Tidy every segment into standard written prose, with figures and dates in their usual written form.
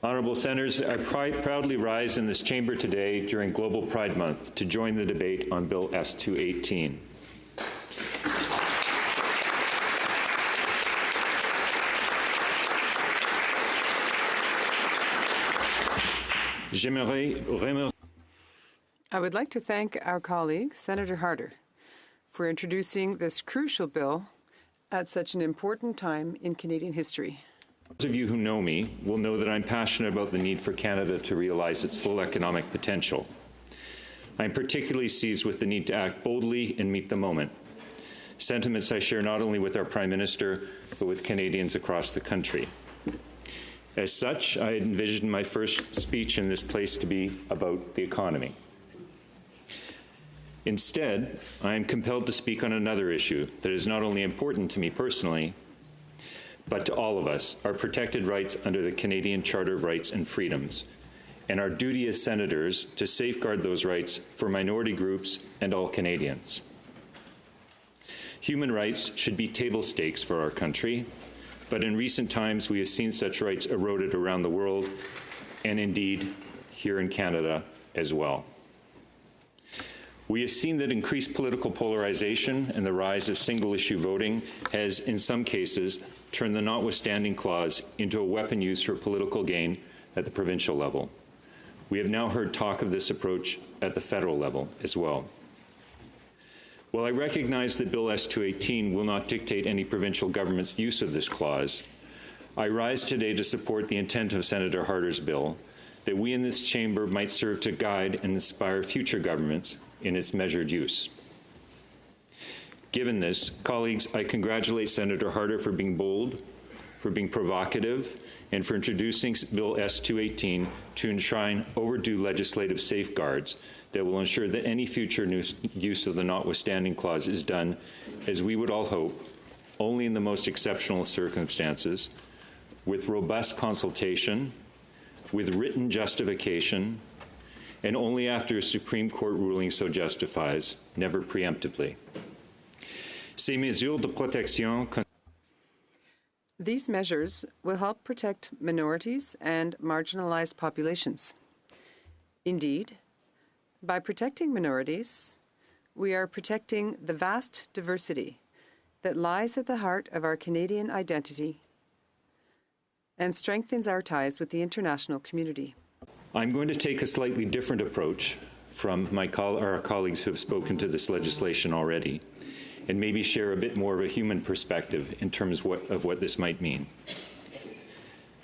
Honourable Senators, I proudly rise in this chamber today during Global Pride Month to join the debate on Bill S-218. I would like to thank our colleague, Senator Harder, for introducing this crucial bill at such an important time in Canadian history. Those of you who know me will know that I'm passionate about the need for Canada to realize its full economic potential. I'm particularly seized with the need to act boldly and meet the moment, sentiments I share not only with our Prime Minister, but with Canadians across the country. As such, I had envisioned my first speech in this place to be about the economy. Instead, I am compelled to speak on another issue that is not only important to me personally, but to all of us, our protected rights under the Canadian Charter of Rights and Freedoms, and our duty as senators to safeguard those rights for minority groups and all Canadians. Human rights should be table stakes for our country, but in recent times we have seen such rights eroded around the world, and indeed here in Canada as well. We have seen that increased political polarization and the rise of single-issue voting has, in some cases, turned the notwithstanding clause into a weapon used for political gain at the provincial level. We have now heard talk of this approach at the federal level as well. While I recognize that Bill S-218 will not dictate any provincial government's use of this clause, I rise today to support the intent of Senator Harder's bill, that we in this chamber might serve to guide and inspire future governments in its measured use. Given this, colleagues, I congratulate Senator Harder for being bold, for being provocative, and for introducing Bill S-218 to enshrine overdue legislative safeguards that will ensure that any future use of the notwithstanding clause is done, as we would all hope, only in the most exceptional circumstances, with robust consultation, with written justification, and only after a Supreme Court ruling so justifies, never preemptively. These measures will help protect minorities and marginalized populations. Indeed, by protecting minorities, we are protecting the vast diversity that lies at the heart of our Canadian identity and strengthens our ties with the international community. I'm going to take a slightly different approach from our colleagues who have spoken to this legislation already, and maybe share a bit more of a human perspective in terms of what this might mean.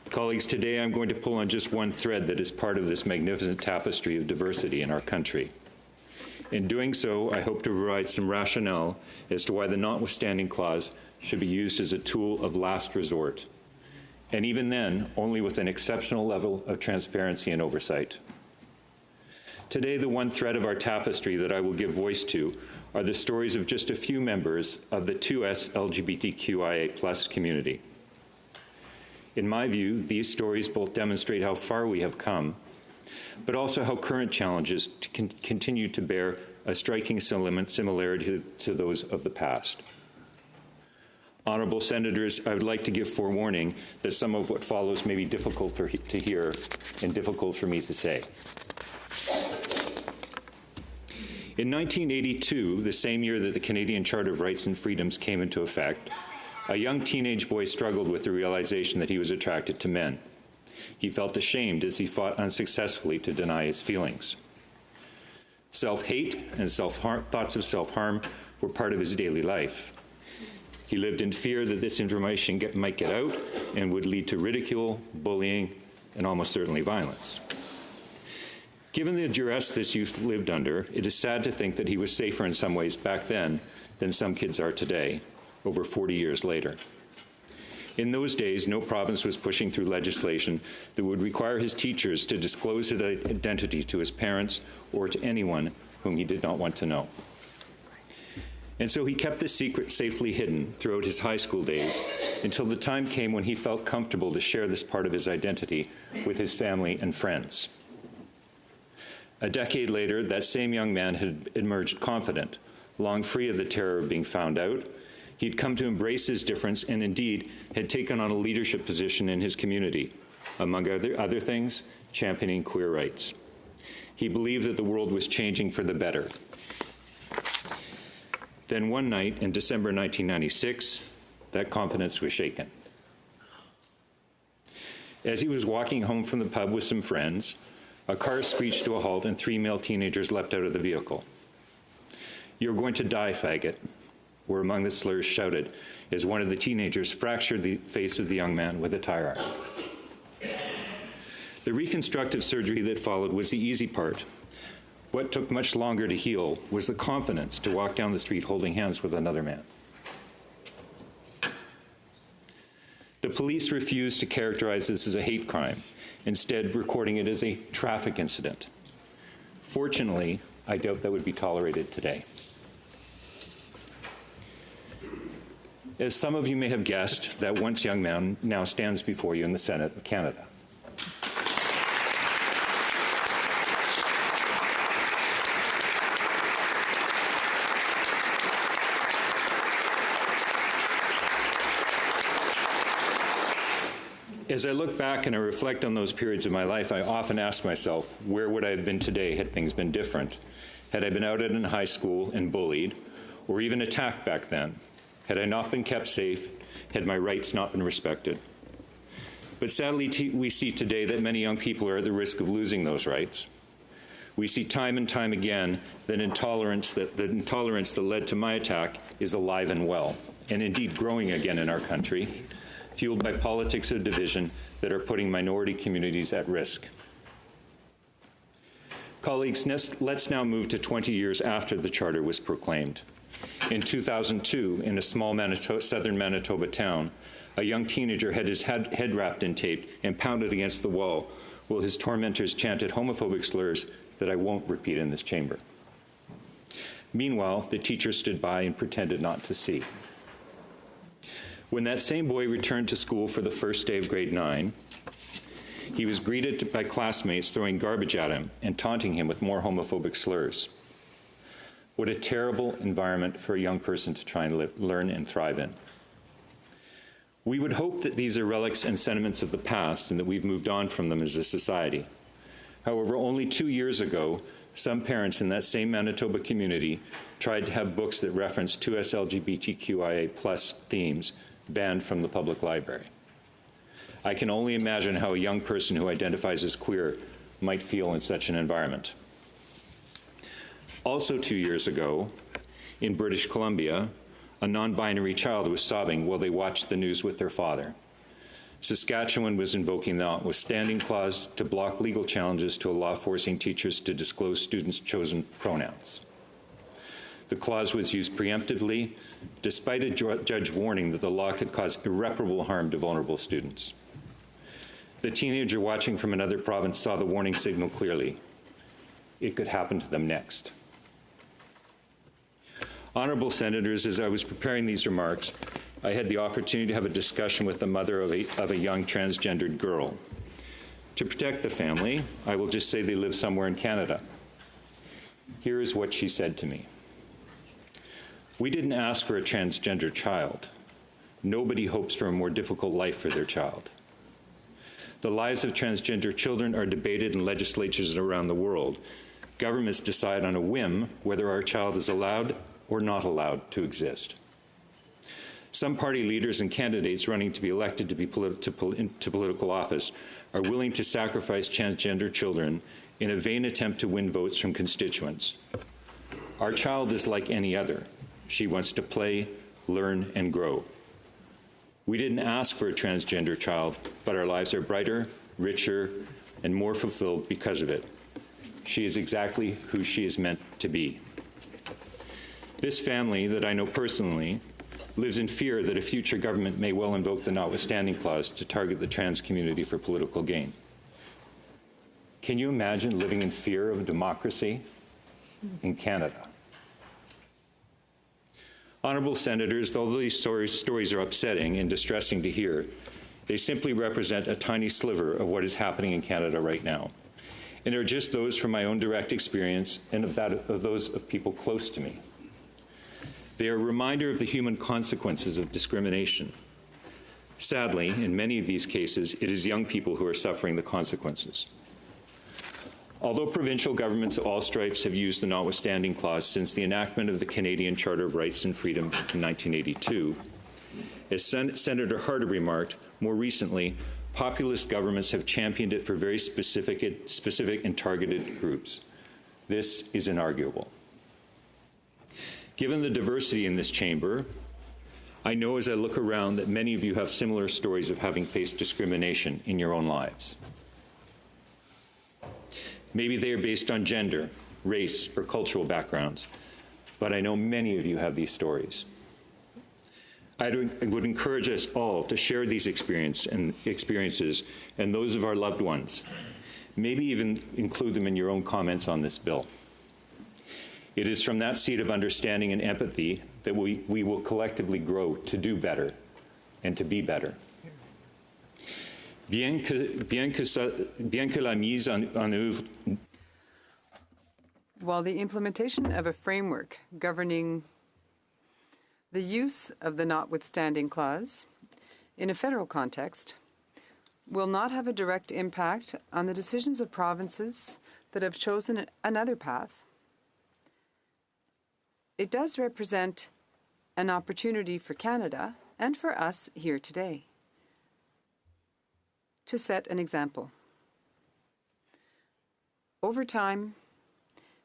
Colleagues, today I'm going to pull on just one thread that is part of this magnificent tapestry of diversity in our country. In doing so, I hope to provide some rationale as to why the notwithstanding clause should be used as a tool of last resort, and even then, only with an exceptional level of transparency and oversight. Today, the one thread of our tapestry that I will give voice to are the stories of just a few members of the 2S LGBTQIA+ community. In my view, these stories both demonstrate how far we have come, but also how current challenges continue to bear a striking similarity to those of the past. Honourable Senators, I would like to give forewarning that some of what follows may be difficult to hear and difficult for me to say. In 1982, the same year that the Canadian Charter of Rights and Freedoms came into effect, a young teenage boy struggled with the realization that he was attracted to men. He felt ashamed as he fought unsuccessfully to deny his feelings. Self-hate and thoughts of self-harm were part of his daily life. He lived in fear that this information might get out and would lead to ridicule, bullying, and almost certainly violence. Given the duress this youth lived under, it is sad to think that he was safer in some ways back then than some kids are today, over 40 years later. In those days, no province was pushing through legislation that would require his teachers to disclose his identity to his parents or to anyone whom he did not want to know. And so he kept this secret safely hidden throughout his high school days until the time came when he felt comfortable to share this part of his identity with his family and friends. A decade later, that same young man had emerged confident, long free of the terror of being found out. He'd come to embrace his difference and indeed had taken on a leadership position in his community, among other things, championing queer rights. He believed that the world was changing for the better. Then one night in December 1996, that confidence was shaken. As he was walking home from the pub with some friends, a car screeched to a halt and 3 male teenagers leapt out of the vehicle. "You're going to die, faggot," were among the slurs shouted as one of the teenagers fractured the face of the young man with a tire iron. The reconstructive surgery that followed was the easy part. What took much longer to heal was the confidence to walk down the street holding hands with another man. The police refused to characterize this as a hate crime, instead recording it as a traffic incident. Fortunately, I doubt that would be tolerated today. As some of you may have guessed, that once young man now stands before you in the Senate of Canada. As I look back and I reflect on those periods of my life, I often ask myself, where would I have been today had things been different? Had I been outed in high school and bullied, or even attacked back then? Had I not been kept safe? Had my rights not been respected? But sadly, we see today that many young people are at the risk of losing those rights. We see time and time again that intolerance that led to my attack is alive and well, and indeed growing again in our country, fueled by politics of division that are putting minority communities at risk. Colleagues, let's now move to 20 years after the Charter was proclaimed. In 2002, in a small southern Manitoba town, a young teenager had his head wrapped in tape and pounded against the wall while his tormentors chanted homophobic slurs that I won't repeat in this chamber. Meanwhile, the teacher stood by and pretended not to see. When that same boy returned to school for the first day of grade 9, he was greeted by classmates throwing garbage at him and taunting him with more homophobic slurs. What a terrible environment for a young person to try and learn and thrive in. We would hope that these are relics and sentiments of the past and that we've moved on from them as a society. However, only 2 years ago, some parents in that same Manitoba community tried to have books that referenced 2S LGBTQIA+ themes banned from the public library. I can only imagine how a young person who identifies as queer might feel in such an environment. Also 2 years ago, in British Columbia, a non-binary child was sobbing while they watched the news with their father. Saskatchewan was invoking the notwithstanding clause to block legal challenges to a law forcing teachers to disclose students' chosen pronouns. The clause was used preemptively, despite a judge warning that the law could cause irreparable harm to vulnerable students. The teenager watching from another province saw the warning signal clearly. It could happen to them next. Honorable Senators, as I was preparing these remarks, I had the opportunity to have a discussion with the mother of a young transgendered girl. To protect the family, I will just say they live somewhere in Canada. Here is what she said to me. "We didn't ask for a transgender child. Nobody hopes for a more difficult life for their child. The lives of transgender children are debated in legislatures around the world. Governments decide on a whim whether our child is allowed or not allowed to exist. Some party leaders and candidates running to be elected to political office are willing to sacrifice transgender children in a vain attempt to win votes from constituents. Our child is like any other. She wants to play, learn, and grow. We didn't ask for a transgender child, but our lives are brighter, richer, and more fulfilled because of it. She is exactly who she is meant to be." This family that I know personally lives in fear that a future government may well invoke the notwithstanding clause to target the trans community for political gain. Can you imagine living in fear of democracy in Canada? Honorable Senators, although these stories are upsetting and distressing to hear, they simply represent a tiny sliver of what is happening in Canada right now, and are just those from my own direct experience and of those of people close to me. They are a reminder of the human consequences of discrimination. Sadly, in many of these cases, it is young people who are suffering the consequences. Although provincial governments of all stripes have used the notwithstanding clause since the enactment of the Canadian Charter of Rights and Freedoms in 1982, as Senator Harder remarked, more recently, populist governments have championed it for very specific and targeted groups. This is inarguable. Given the diversity in this chamber, I know as I look around that many of you have similar stories of having faced discrimination in your own lives. Maybe they are based on gender, race, or cultural backgrounds, but I know many of you have these stories. I would encourage us all to share these experiences and those of our loved ones. Maybe even include them in your own comments on this bill. It is from that seat of understanding and empathy that we will collectively grow to do better and to be better. Bien que la mise en œuvre. While the implementation of a framework governing the use of the notwithstanding clause in a federal context will not have a direct impact on the decisions of provinces that have chosen another path, it does represent an opportunity for Canada and for us here today to set an example. Over time,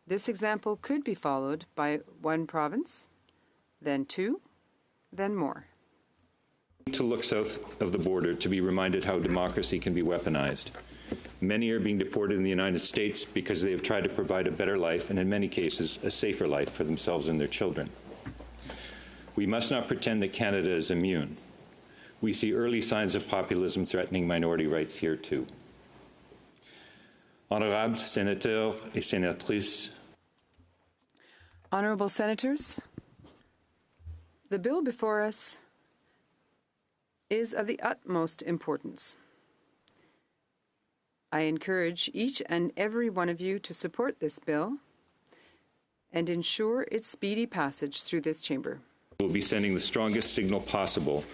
this example could be followed by one province, then two, then more. To look south of the border to be reminded how democracy can be weaponized. Many are being deported in the United States because they have tried to provide a better life and, in many cases, a safer life for themselves and their children. We must not pretend that Canada is immune. We see early signs of populism threatening minority rights here too. Honorables sénateurs et sénatrices. Honorable Senators, the bill before us is of the utmost importance. I encourage each and every one of you to support this bill and ensure its speedy passage through this chamber. We'll be sending the strongest signal possible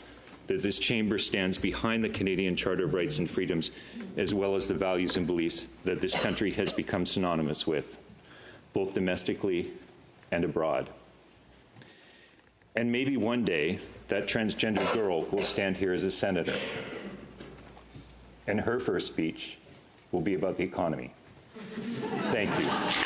that this chamber stands behind the Canadian Charter of Rights and Freedoms, as well as the values and beliefs that this country has become synonymous with, both domestically and abroad. And maybe one day, that transgender girl will stand here as a senator, and her first speech will be about the economy. Thank you.